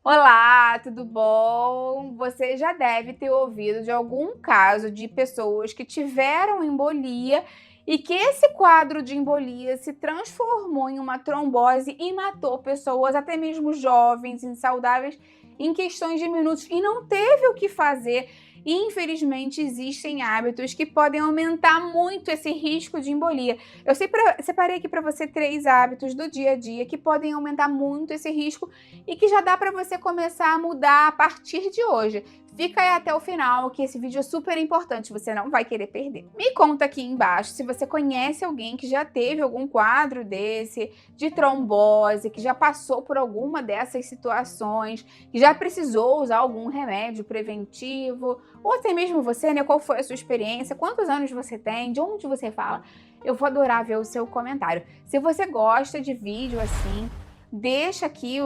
Olá, tudo bom? Você já deve ter ouvido de algum caso de pessoas que tiveram embolia e que esse quadro de embolia se transformou em uma trombose e matou pessoas, até mesmo jovens, insaudáveis, em questões de minutos e não teve o que fazer. E, infelizmente, existem hábitos que podem aumentar muito esse risco de embolia. Eu separei aqui para você 3 hábitos do dia a dia que podem aumentar muito esse risco e que já dá para você começar a mudar a partir de hoje. Fica aí até o final, que esse vídeo é super importante, você não vai querer perder. Me conta aqui embaixo se você conhece alguém que já teve algum quadro desse, de trombose, que já passou por alguma dessas situações, que já precisou usar algum remédio preventivo, ou até mesmo você, né? Qual foi a sua experiência, quantos anos você tem, de onde você fala. Eu vou adorar ver o seu comentário. Se você gosta de vídeo assim, deixa aqui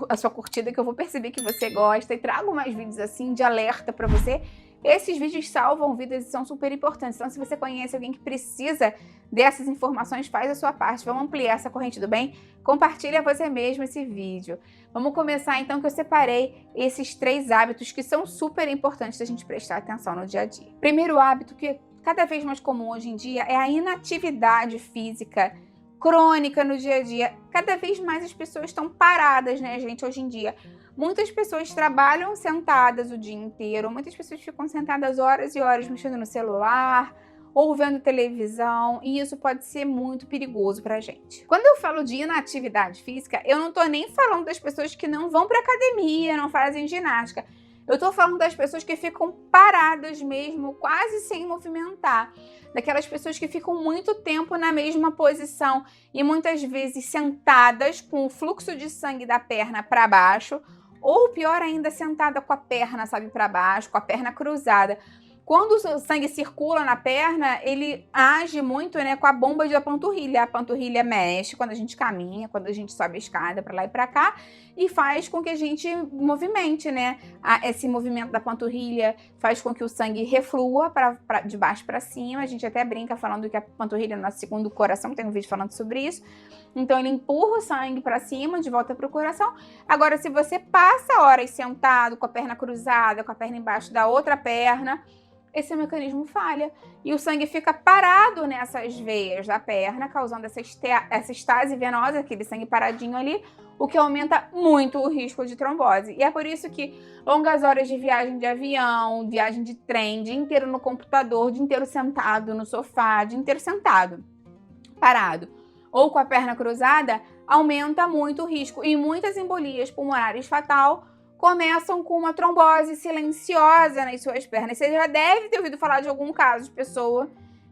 a sua curtida, que eu vou perceber que você gosta, e trago mais vídeos assim de alerta para você. Esses vídeos salvam vidas e são super importantes. Então, se você conhece alguém que precisa dessas informações, faz a sua parte. Vamos ampliar essa corrente do bem? Compartilha você mesmo esse vídeo. Vamos começar então, que eu separei esses 3 hábitos que são super importantes da gente prestar atenção no dia a dia. Primeiro hábito, que é cada vez mais comum hoje em dia, é a inatividade física crônica no dia a dia. Cada vez mais as pessoas estão paradas, né, gente, hoje em dia. Muitas pessoas trabalham sentadas o dia inteiro, muitas pessoas ficam sentadas horas e horas mexendo no celular ou vendo televisão, e isso pode ser muito perigoso pra gente. Quando eu falo de inatividade física, eu não tô nem falando das pessoas que não vão pra academia, não fazem ginástica. Eu tô falando das pessoas que ficam paradas mesmo, quase sem movimentar. Daquelas pessoas que ficam muito tempo na mesma posição e muitas vezes sentadas com o fluxo de sangue da perna para baixo, ou pior ainda, sentada com a perna, sabe, para baixo, com a perna cruzada. Quando o sangue circula na perna, ele age muito, né, com a bomba da panturrilha. A panturrilha mexe quando a gente caminha, quando a gente sobe a escada para lá e para cá, e faz com que a gente movimente, né? Esse movimento da panturrilha faz com que o sangue reflua de baixo para cima. A gente até brinca falando que a panturrilha é o nosso segundo coração, tem um vídeo falando sobre isso. Então ele empurra o sangue para cima, de volta para o coração. Agora, se você passa horas sentado, com a perna cruzada, com a perna embaixo da outra perna, esse mecanismo falha e o sangue fica parado nessas veias da perna, causando essa estase venosa, aquele sangue paradinho ali, o que aumenta muito o risco de trombose. E é por isso que longas horas de viagem de avião, viagem de trem, dia inteiro no computador, dia inteiro sentado no sofá, dia inteiro sentado, parado, ou com a perna cruzada, aumenta muito o risco. E muitas embolias pulmonares fatais começam com uma trombose silenciosa nas suas pernas. Você já deve ter ouvido falar de algum caso de pessoa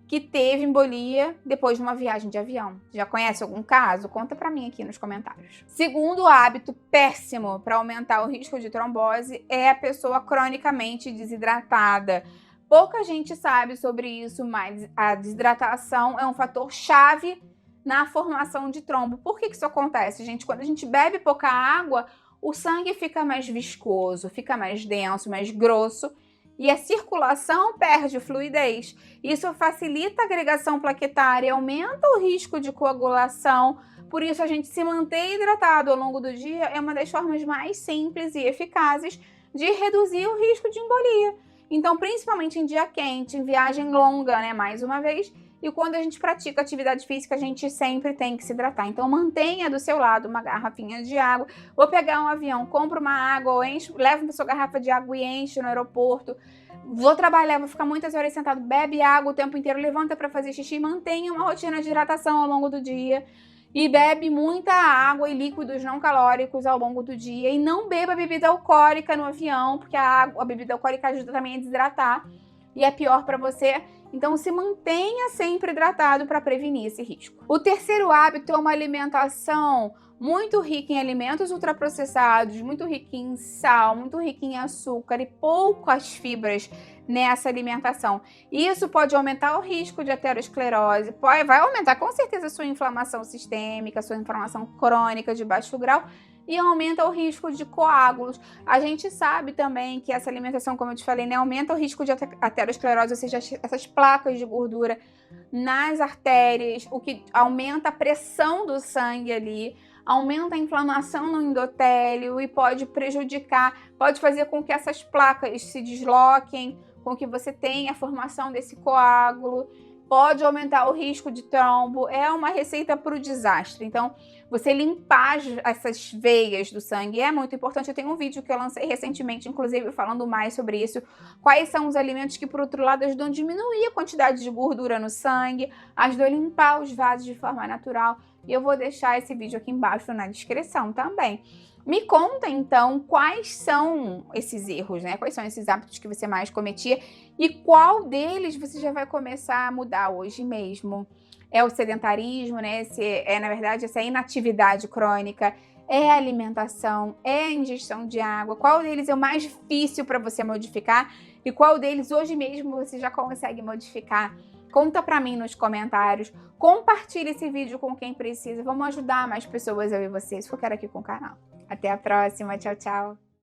que teve embolia depois de uma viagem de avião. Já conhece algum caso? Conta pra mim aqui nos comentários. Segundo hábito péssimo para aumentar o risco de trombose é a pessoa cronicamente desidratada. Pouca gente sabe sobre isso, mas a desidratação é um fator chave na formação de trombo. Por que isso acontece, gente? Quando a gente bebe pouca água, o sangue fica mais viscoso, fica mais denso, mais grosso, e a circulação perde fluidez. Isso facilita a agregação plaquetária, aumenta o risco de coagulação. Por isso, a gente se manter hidratado ao longo do dia é uma das formas mais simples e eficazes de reduzir o risco de embolia. Então, principalmente em dia quente, em viagem longa, né, mais uma vez, e quando a gente pratica atividade física, a gente sempre tem que se hidratar. Então, mantenha do seu lado uma garrafinha de água. Vou pegar um avião, compra uma água, ou enche, leva uma sua garrafa de água e enche no aeroporto. Vou trabalhar, vou ficar muitas horas sentado, bebe água o tempo inteiro, levanta para fazer xixi, mantenha uma rotina de hidratação ao longo do dia. E bebe muita água e líquidos não calóricos ao longo do dia. E não beba bebida alcoólica no avião, porque a bebida alcoólica ajuda também a desidratar. E é pior para você. Então, se mantenha sempre hidratado para prevenir esse risco. O terceiro hábito é uma alimentação muito rica em alimentos ultraprocessados, muito rica em sal, muito rica em açúcar e poucas fibras nessa alimentação. Isso pode aumentar o risco de aterosclerose, vai aumentar com certeza a sua inflamação sistêmica, sua inflamação crônica de baixo grau, e aumenta o risco de coágulos. A gente sabe também que essa alimentação, como eu te falei, né, aumenta o risco de aterosclerose, ou seja, essas placas de gordura nas artérias, o que aumenta a pressão do sangue ali, aumenta a inflamação no endotélio e pode prejudicar, pode fazer com que essas placas se desloquem, com que você tenha a formação desse coágulo, pode aumentar o risco de trombo, é uma receita para o desastre. Então, você limpar essas veias do sangue é muito importante. Eu tenho um vídeo que eu lancei recentemente, inclusive, falando mais sobre isso. Quais são os alimentos que, por outro lado, ajudam a diminuir a quantidade de gordura no sangue, ajudam a limpar os vasos de forma natural. E eu vou deixar esse vídeo aqui embaixo na descrição também. Me conta, então, quais são esses erros, né? Quais são esses hábitos que você mais cometia e qual deles você já vai começar a mudar hoje mesmo? É o sedentarismo, né? Na verdade, essa inatividade crônica, é a alimentação, é a ingestão de água. Qual deles é o mais difícil para você modificar e qual deles hoje mesmo você já consegue modificar? Conta pra mim nos comentários, compartilha esse vídeo com quem precisa, vamos ajudar mais pessoas, eu e você, se for aqui com o canal. Até a próxima, tchau, tchau!